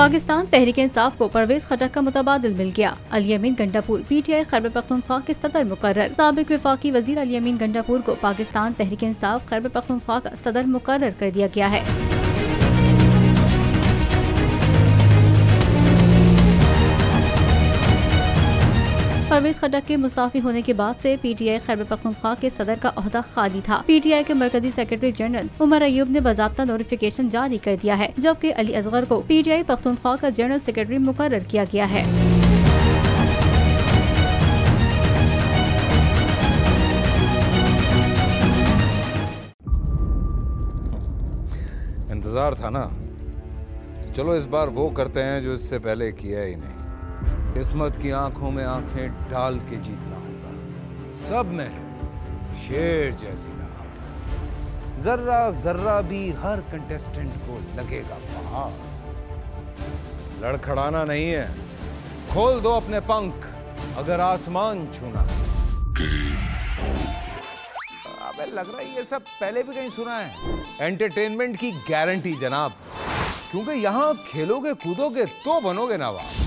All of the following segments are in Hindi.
पाकिस्तान तहरीक इंसाफ को परवेज खटक का मुतबादिल मिल गया। अली अमीन गंडापुर PTI खैबर पख्तूनख्वा के सदर मुकर्रर। साबिक वफाकी वजीर अली अमीन गंडापुर को पाकिस्तान तहरीक इंसाफ खैबर पख्तूनख्वा का सदर मुकर्रर कर दिया गया है। परवेज खटक के मुस्ताफी होने के बाद से PTI खैबर पख्तूनख्वा के सदर का ओहदा खाली था। PTI के मरकजी सेक्रेटरी जनरल उमर अयूब ने बाज़ाब्ता नोटिफिकेशन जारी कर दिया है, जबकि अली असगर को PTI पख्तूनख्वा का जनरल सेक्रेटरी मुकर्रर किया गया है। इंतजार था ना, चलो इस बार वो करते हैं जो इससे पहले किया ही नहीं। किस्मत की आंखों में आंखें डाल के जीतना होगा। सब में है शेर जैसी राह, जर्रा जर्रा भी हर कंटेस्टेंट को लगेगा पहाड़। लड़खड़ाना नहीं है, खोल दो अपने पंख अगर आसमान छूना है। अबे लग रहा है ये सब पहले भी कहीं सुना है। एंटरटेनमेंट की गारंटी जनाब, क्योंकि यहाँ खेलोगे कूदोगे तो बनोगे नवाब।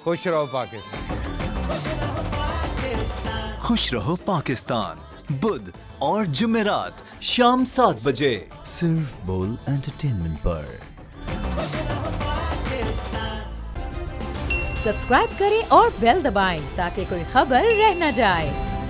खुश रहो पाकिस्तान। खुश रहो पाकिस्तान बुध और जुमेरात शाम 7 बजे सिर्फ बोल एंटरटेनमेंट पर। सब्सक्राइब करें और बेल दबाएं ताकि कोई खबर रह न जाए।